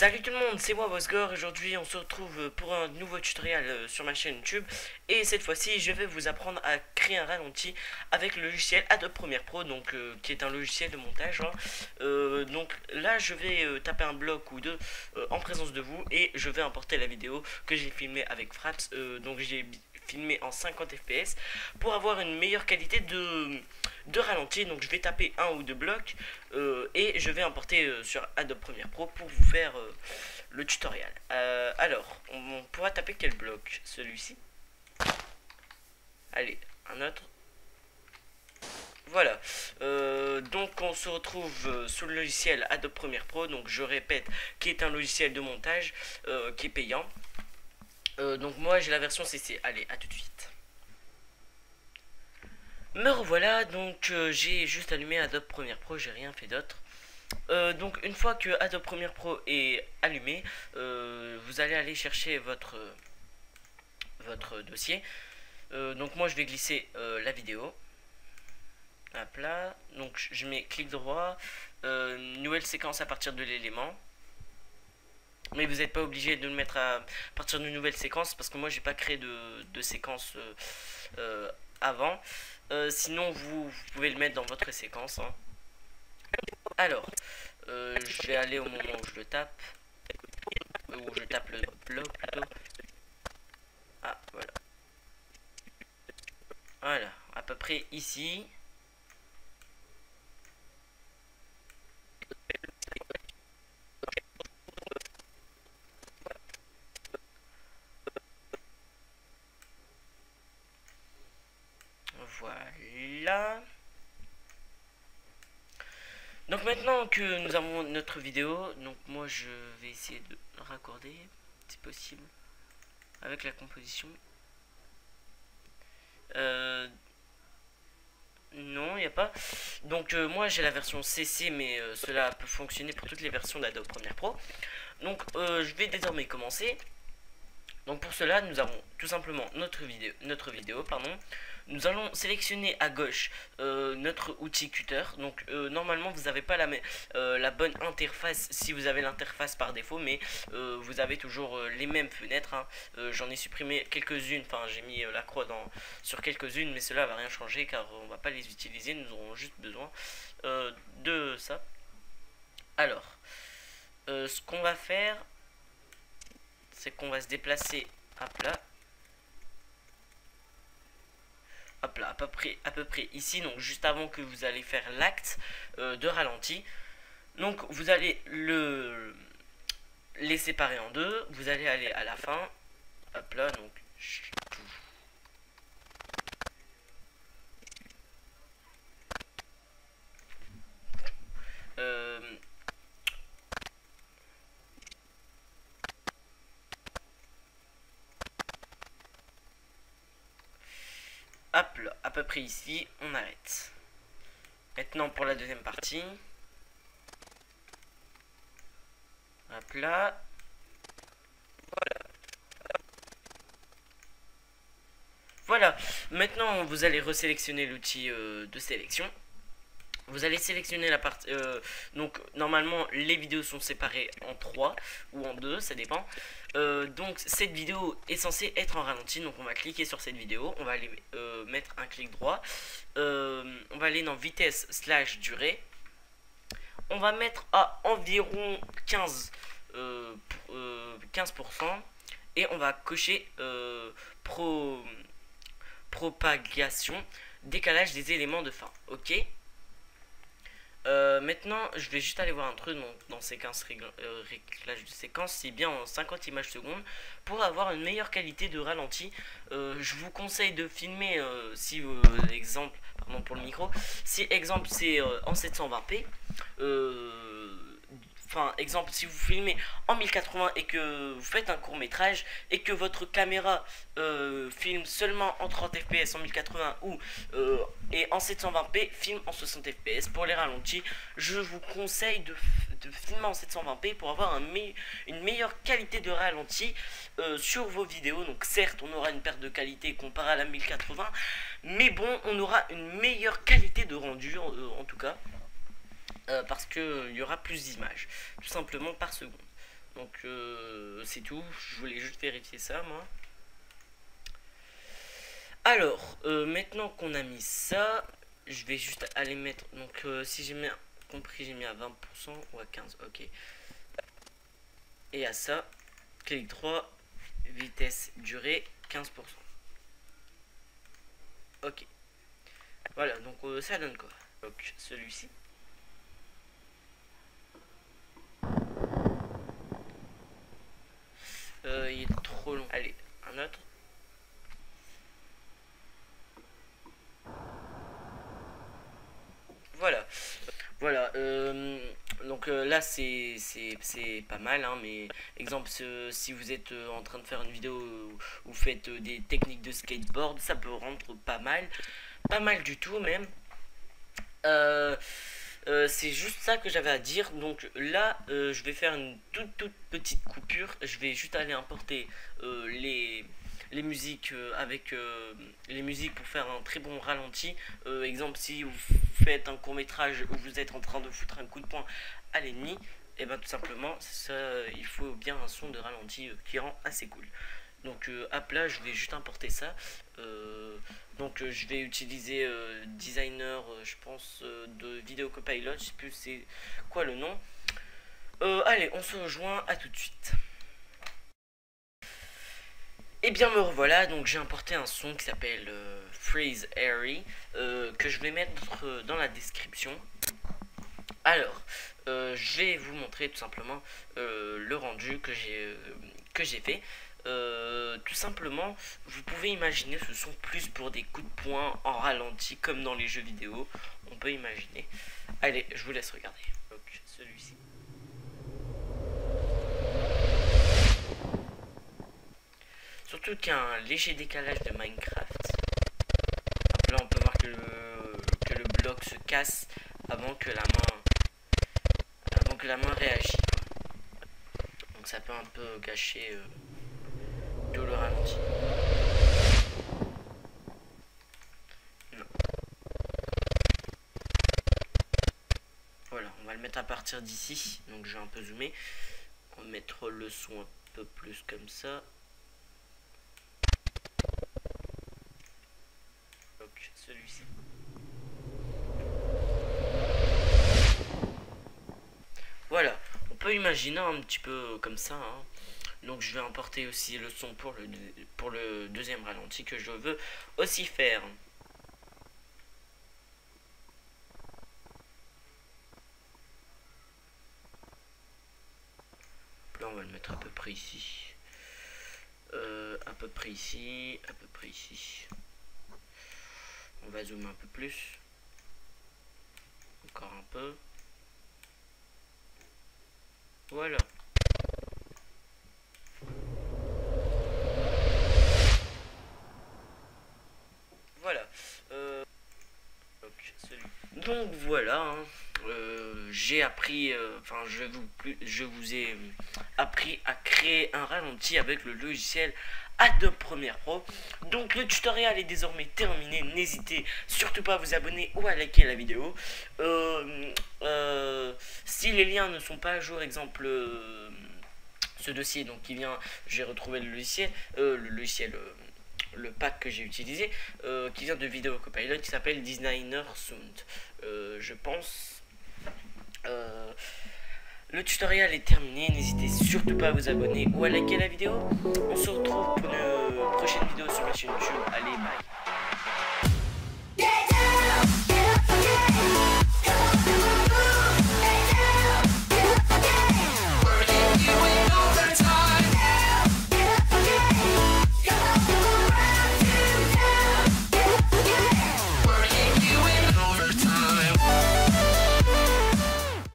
Salut tout le monde, c'est moi Bosgor. Aujourd'hui on se retrouve pour un nouveau tutoriel sur ma chaîne YouTube. Et cette fois-ci je vais vous apprendre à créer un ralenti avec le logiciel Adobe Premiere Pro, donc qui est un logiciel de montage, hein. Donc là je vais taper un bloc ou deux en présence de vous et je vais importer la vidéo que j'ai filmée avec Fraps. Donc j'ai filmé en 50 fps pour avoir une meilleure qualité de ralenti. Donc je vais taper un ou deux blocs et je vais importer sur Adobe Premiere Pro pour vous faire le tutoriel. Alors, on pourra taper quel bloc? Celui-ci. Allez, un autre. Voilà. Donc on se retrouve sous le logiciel Adobe Premiere Pro. Donc je répète, qui est un logiciel de montage qui est payant. Donc moi j'ai la version CC. Allez, à tout de suite. Me revoilà, donc j'ai juste allumé Adobe Premiere Pro, j'ai rien fait d'autre. Donc une fois que Adobe Premiere Pro est allumé, vous allez aller chercher votre dossier. Donc moi je vais glisser la vidéo. Hop là, donc je mets clic droit, nouvelle séquence à partir de l'élément. Mais vous n'êtes pas obligé de le mettre à partir d'une nouvelle séquence parce que moi j'ai pas créé de séquence avant. Sinon vous pouvez le mettre dans votre séquence, hein. Alors, je vais aller au moment où je le tape. Où je tape le bloc plutôt. Ah, voilà. Voilà, à peu près ici. Voilà. Donc maintenant que nous avons notre vidéo, donc moi je vais essayer de raccorder, si possible, avec la composition. Non, il n'y a pas. Donc moi j'ai la version CC, mais cela peut fonctionner pour toutes les versions d'Adobe Premiere Pro. Donc je vais désormais commencer. Donc pour cela, nous avons tout simplement notre vidéo, pardon. Nous allons sélectionner à gauche notre outil cutter. Donc normalement vous n'avez pas la bonne interface si vous avez l'interface par défaut, mais vous avez toujours les mêmes fenêtres, hein. J'en ai supprimé quelques-unes, enfin j'ai mis la croix sur quelques-unes, mais cela va rien changer car on va pas les utiliser, nous aurons juste besoin de ça. Alors, ce qu'on va faire, c'est qu'on va se déplacer hop là, à peu près ici, donc juste avant que vous allez faire l'acte de ralenti. Donc vous allez les séparer en deux, vous allez aller à la fin, hop là, donc hop là, à peu près ici, on arrête. Maintenant pour la deuxième partie. Hop là. Voilà. Maintenant vous allez resélectionner l'outil de sélection. Vous allez sélectionner la partie. Donc normalement les vidéos sont séparées en 3 ou en 2, ça dépend. Donc cette vidéo est censée être en ralenti. Donc on va cliquer sur cette vidéo. On va aller mettre un clic droit. On va aller dans vitesse / durée. On va mettre à environ 15%. Et on va cocher propagation, décalage des éléments de fin. Ok. Maintenant, je vais juste aller voir un truc dans séquence réglage de séquence, c'est bien en 50 images secondes pour avoir une meilleure qualité de ralenti. Je vous conseille de filmer si exemple, pardon pour le micro, si exemple c'est en 720p. Enfin, exemple, si vous filmez en 1080 et que vous faites un court métrage et que votre caméra filme seulement en 30 fps en 1080 ou et en 720p filme en 60 fps. Pour les ralentis, je vous conseille de filmer en 720p pour avoir une meilleure qualité de ralenti sur vos vidéos. Donc certes, on aura une perte de qualité comparée à la 1080, mais bon, on aura une meilleure qualité de rendu en tout cas. Parce qu'il y aura plus d'images, tout simplement par seconde. Donc c'est tout, je voulais juste vérifier ça moi. Alors maintenant qu'on a mis ça, je vais juste aller mettre, donc si j'ai bien compris, j'ai mis à 20% ou à 15%, ok. Et à ça, clic droit, vitesse durée 15%. Ok. Voilà, donc ça donne quoi? Donc celui-ci. Il est trop long. Allez, un autre. Voilà. Voilà. Donc là, c'est pas mal. Hein, mais exemple, si vous êtes en train de faire une vidéo où vous faites des techniques de skateboard, ça peut rendre pas mal. Pas mal du tout même. C'est juste ça que j'avais à dire. Donc là, je vais faire une toute petite coupure. Je vais juste aller importer les musiques avec les musiques pour faire un très bon ralenti. Exemple, si vous faites un court métrage où vous êtes en train de foutre un coup de poing à l'ennemi, et ben tout simplement, ça, il faut bien un son de ralenti qui rend assez cool. Donc à plat, je vais juste importer ça. Donc je vais utiliser designer, je pense, de vidéo copilot. Je sais plus c'est quoi le nom. Allez, on se rejoint, à tout de suite. Et bien me revoilà, donc j'ai importé un son qui s'appelle Freeze Airy, que je vais mettre dans la description. Alors, je vais vous montrer tout simplement le rendu que j'ai fait. Tout simplement, vous pouvez imaginer ce son plus pour des coups de poing en ralenti comme dans les jeux vidéo. On peut imaginer. Allez, je vous laisse regarder. Donc, celui-ci. Surtout qu'il y a un léger décalage de Minecraft. Là, on peut voir que le bloc se casse avant que la main réagit. Donc ça peut un peu gâcher tout le ralenti. Non. Voilà, on va le mettre à partir d'ici. Donc je vais un peu zoomer. On va mettre le son un peu plus comme ça. Donc celui-ci. Voilà, on peut imaginer un petit peu comme ça. Hein. Donc je vais importer aussi le son pour le deuxième ralenti que je veux aussi faire. Là on va le mettre à peu près ici. À peu près ici, à peu près ici. On va zoomer un peu plus. Encore un peu. Voilà. Voilà. Donc voilà. Hein. J'ai appris, enfin je vous ai appris à créer un ralenti avec le logiciel Adobe Premiere Pro. Donc le tutoriel est désormais terminé. N'hésitez surtout pas à vous abonner ou à liker la vidéo. Si les liens ne sont pas à jour, exemple ce dossier donc qui vient, j'ai retrouvé le pack que j'ai utilisé qui vient de Vidéo Copilot qui s'appelle Designer Sound. Je pense le tutoriel est terminé, n'hésitez surtout pas à vous abonner ou à liker la vidéo. On se retrouve pour une prochaine vidéo sur ma chaîne YouTube. Allez, bye.